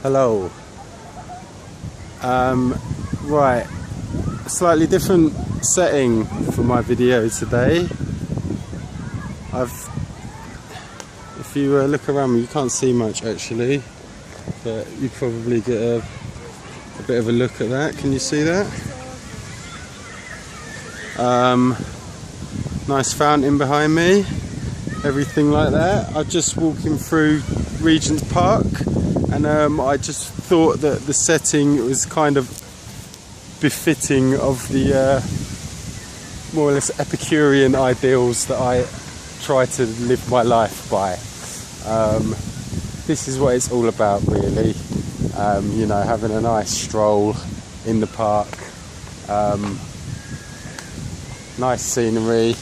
Hello. Right, a slightly different setting for my video today. If you look around me, you can't see much actually, but you probably get a bit of a look at that. Can you see that? Nice fountain behind me, everything like that. I'm just walking through Regent's Park, and I just thought that the setting was kind of befitting of the more or less Epicurean ideals that I try to live my life by. This is what it's all about, really. You know, having a nice stroll in the park, nice scenery,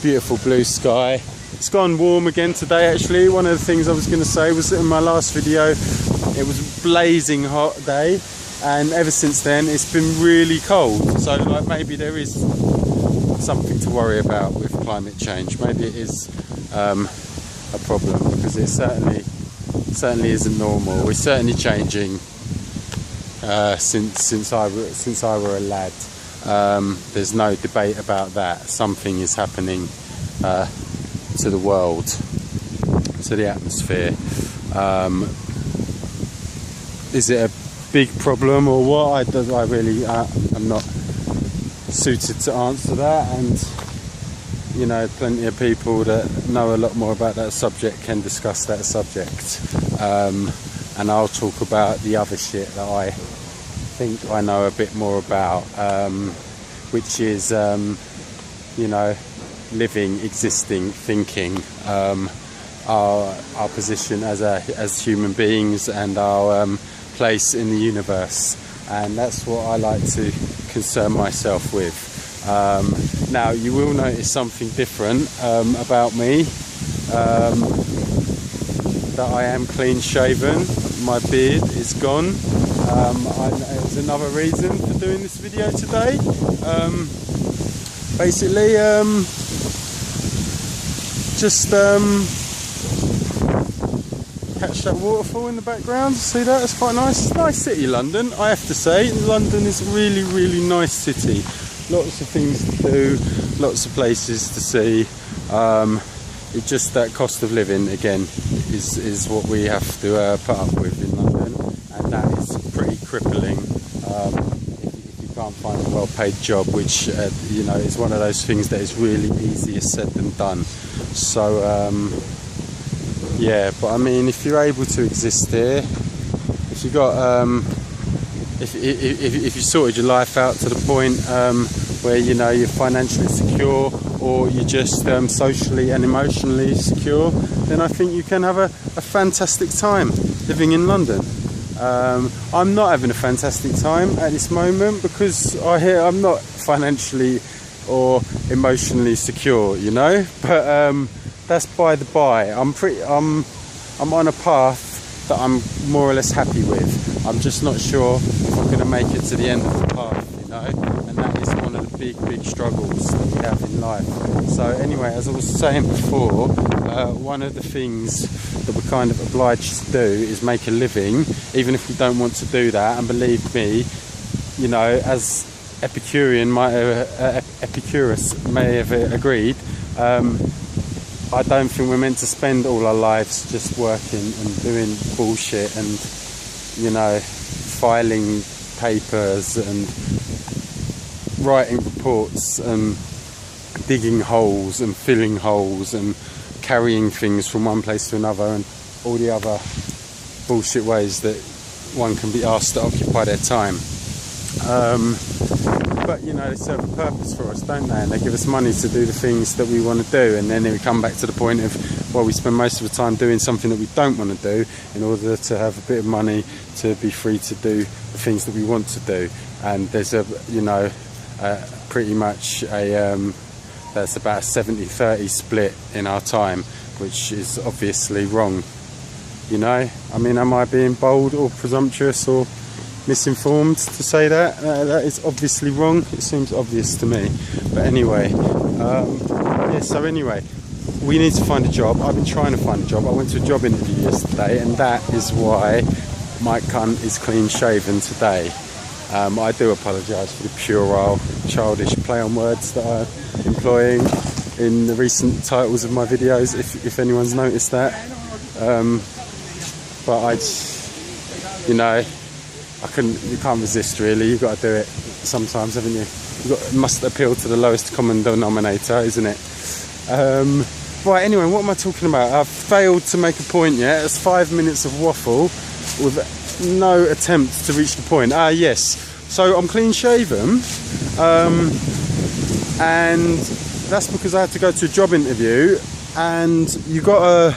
beautiful blue sky. It's gone warm again today actually. One of the things I was going to say was that in my last video it was a blazing hot day, and ever since then it's been really cold. So like, maybe there is something to worry about with climate change. Maybe it is a problem, because it certainly isn't normal. We're certainly changing since I were a lad. There's no debate about that. Something is happening to the world, to the atmosphere. Is it a big problem or what? I'm not suited to answer that, and you know, plenty of people that know a lot more about that subject can discuss that subject, and I'll talk about the other shit that I think I know a bit more about, which is you know, living, existing, thinking, our position as human beings, and our place in the universe. And that's what I like to concern myself with. Now you will notice something different about me, that I am clean shaven. My beard is gone. There's another reason for doing this video today. Basically, just catch that waterfall in the background. See that? It's quite nice. It's a nice city, London, I have to say. London is a really, really nice city. Lots of things to do, lots of places to see. It's just that cost of living, again, is what we have to put up with in London, and that is pretty crippling. If you can't find a well-paid job, which you know, is one of those things that is really easier said than done. So yeah, but I mean, if you're able to exist here, if you got if you sorted your life out to the point where, you know, you're financially secure, or you're just socially and emotionally secure, then I think you can have a fantastic time living in London. I'm not having a fantastic time at this moment because I'm not financially or emotionally secure, you know, but that's by the by. I'm on a path that I'm more or less happy with. I'm just not sure if I'm going to make it to the end of the path, you know, and that is one of the big struggles that we have in life. So anyway, as I was saying before, one of the things that we're kind of obliged to do is make a living, even if we don't want to do that. And believe me, you know, as Epicurus may have agreed, I don't think we're meant to spend all our lives just working and doing bullshit and, you know, filing papers and writing reports and digging holes and filling holes and carrying things from one place to another, and all the other bullshit ways that one can be asked to occupy their time. But you know, they serve a purpose for us, don't they? And they give us money to do the things that we want to do, and then we come back to the point of, well, we spend most of the time doing something that we don't want to do in order to have a bit of money to be free to do the things that we want to do. And there's a, you know, pretty much a that's about a 70-30 split in our time, which is obviously wrong. You know, I mean, am I being bold or presumptuous or misinformed to say that? That is obviously wrong. It seems obvious to me. But anyway, yeah, so anyway, we need to find a job. I've been trying to find a job. I went to a job interview yesterday, and that is why my cunt is clean shaven today. I do apologise for the puerile, childish play on words that I'm employing in the recent titles of my videos, if anyone's noticed that. But you can't resist really. You've got to do it sometimes, haven't you? It must appeal to the lowest common denominator, isn't it? Right, anyway, what am I talking about? I've failed to make a point yet. It's 5 minutes of waffle with no attempt to reach the point. Yes. So I'm clean shaven, and that's because I had to go to a job interview, and you gotta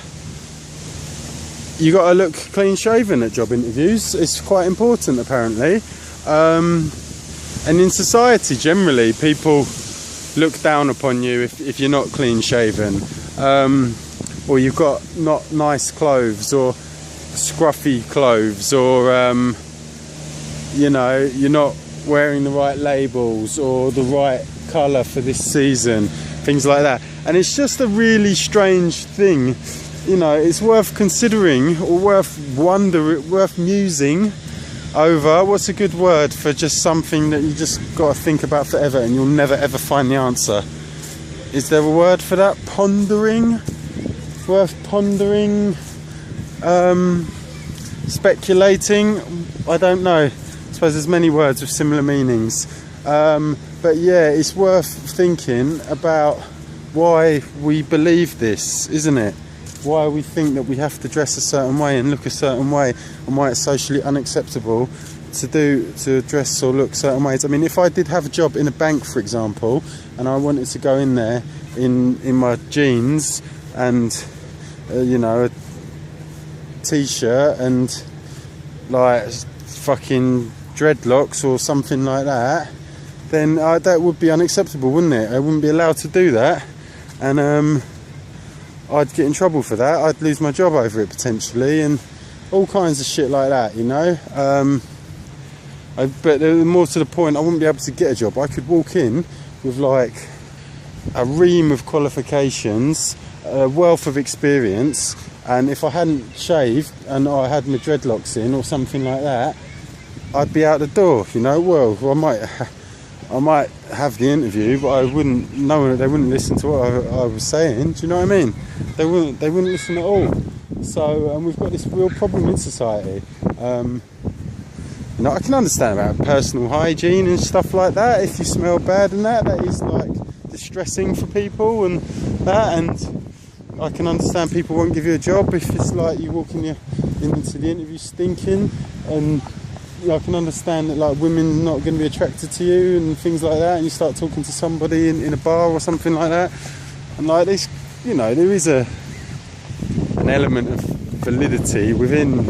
look clean shaven at job interviews. It's quite important, apparently. And in society generally, people look down upon you if you're not clean shaven, or you've got not nice clothes, or scruffy clothes, or you're not wearing the right labels or the right colour for this season, things like that. And it's just a really strange thing. It's worth considering, or worth musing over. What's a good word for just something that you just got to think about forever and you'll never ever find the answer? Is there a word for that? Pondering? Worth pondering? Speculating? I don't know. I suppose there's many words with similar meanings. But yeah, it's worth thinking about why we believe this, isn't it? Why we think that we have to dress a certain way and look a certain way, and why it's socially unacceptable to dress or look certain ways. I mean, if I did have a job in a bank, for example, and I wanted to go in there in my jeans and a t-shirt and like fucking dreadlocks or something like that, then that would be unacceptable, wouldn't it? I wouldn't be allowed to do that, and I'd get in trouble for that. I'd lose my job over it potentially, and all kinds of shit like that, but more to the point, I wouldn't be able to get a job. I could walk in with like a ream of qualifications, a wealth of experience, and if I hadn't shaved and I had my dreadlocks in or something like that, I'd be out the door. Well, I might have the interview, but I wouldn't. They wouldn't listen to what I was saying. Do you know what I mean? They wouldn't listen at all. So we've got this real problem in society. I can understand about personal hygiene and stuff like that. If you smell bad and that is like distressing for people and that. And I can understand people won't give you a job if it's like you walk into the interview stinking, and I can understand that like women not going to be attracted to you and things like that, and you start talking to somebody in a bar or something like that, and like this, there is an element of validity within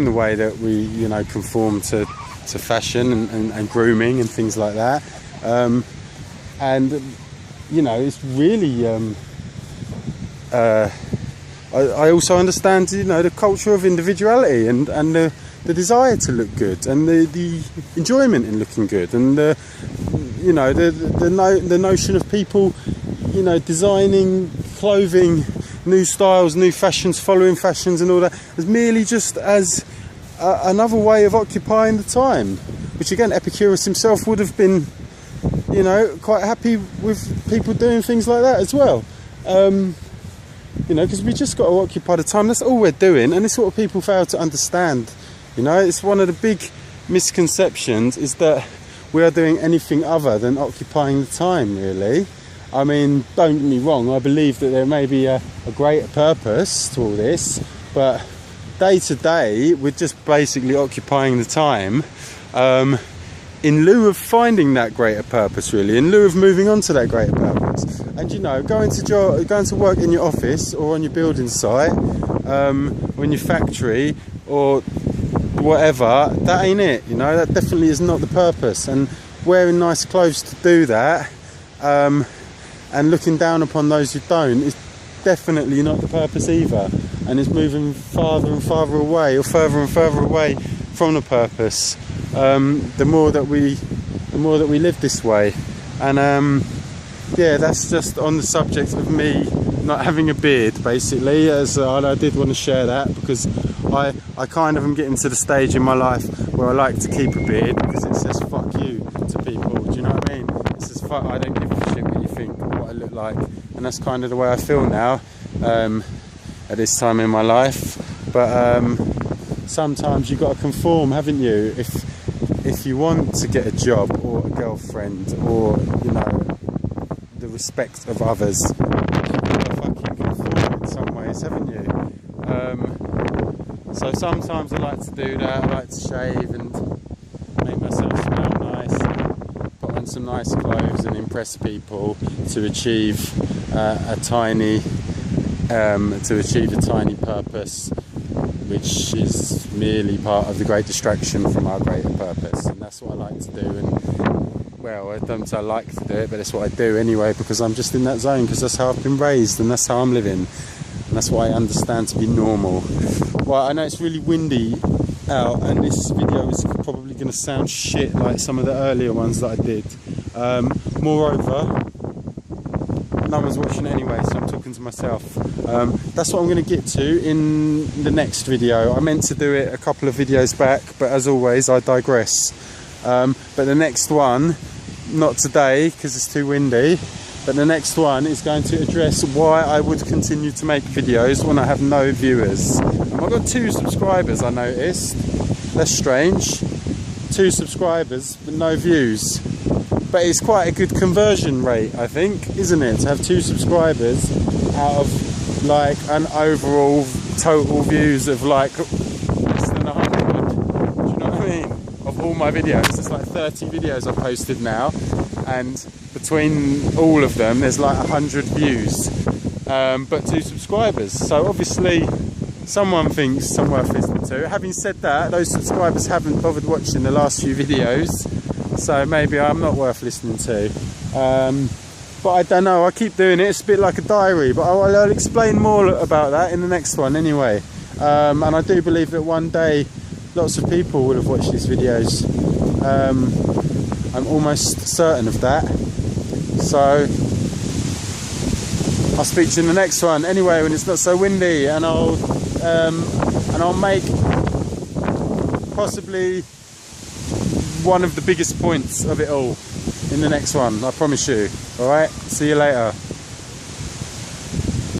the way that we conform to fashion and grooming and things like that, and it's really I also understand, the culture of individuality and the desire to look good, and the enjoyment in looking good, and the notion of people, designing clothing, new styles, new fashions, following fashions and all that, as merely just as another way of occupying the time, which again Epicurus himself would have been, quite happy with people doing things like that as well. Because we just got to occupy the time. That's all we're doing, and it's what people fail to understand. It's one of the big misconceptions, is that we are doing anything other than occupying the time, really. I mean, don't get me wrong, I believe that there may be a greater purpose to all this, but day to day, we're just basically occupying the time, in lieu of finding that greater purpose, really, in lieu of moving on to that greater purpose. And going to work in your office or on your building site, or in your factory or whatever, that ain't it. That definitely is not the purpose. And wearing nice clothes to do that, and looking down upon those who don't, is definitely not the purpose either. And it's moving farther and farther away, or further and further away from the purpose. The more that we live this way. And yeah, that's just on the subject of me not having a beard, basically, as I did want to share that, because I kind of am getting to the stage in my life where I like to keep a beard, because it says fuck you to people, do you know what I mean? It says fuck, I don't give a shit what you think or what I look like, and that's kind of the way I feel now, at this time in my life. But sometimes you've got to conform, haven't you? If you want to get a job or a girlfriend, or, you know, the respect of others, you've got to fucking conform in some ways, haven't you? So sometimes I like to do that. I like to shave and make myself smell nice, put on some nice clothes and impress people to achieve a tiny purpose, which is merely part of the great distraction from our greater purpose. And that's what I like to do. And well, I don't say I like to do it, but it's what I do anyway, because I'm just in that zone, because that's how I've been raised and that's how I'm living, and that's what I understand to be normal. Well, I know it's really windy out, and this video is probably going to sound shit like some of the earlier ones that I did. Moreover, no one's watching anyway, so I'm talking to myself. That's what I'm going to get to in the next video. I meant to do it a couple of videos back, but as always I digress. But the next one, not today because it's too windy, but the next one is going to address why I would continue to make videos when I have no viewers. I've got 2 subscribers, I noticed. That's strange. 2 subscribers but no views. But it's quite a good conversion rate, I think, isn't it? To have 2 subscribers out of like an overall total views of like less than 100. Do you know what I mean? Of all my videos, there's like 30 videos I've posted now, and between all of them there's like 100 views, but 2 subscribers. So obviously someone thinks I'm worth listening to. Having said that, those subscribers haven't bothered watching the last few videos, so maybe I'm not worth listening to. But I don't know, I keep doing it. It's a bit like a diary, but I'll explain more about that in the next one anyway. And I do believe that one day lots of people will have watched these videos. I'm almost certain of that. So I'll speak to you in the next one anyway, when it's not so windy, and I'll make possibly one of the biggest points of it all in the next one, I promise you. Alright, see you later.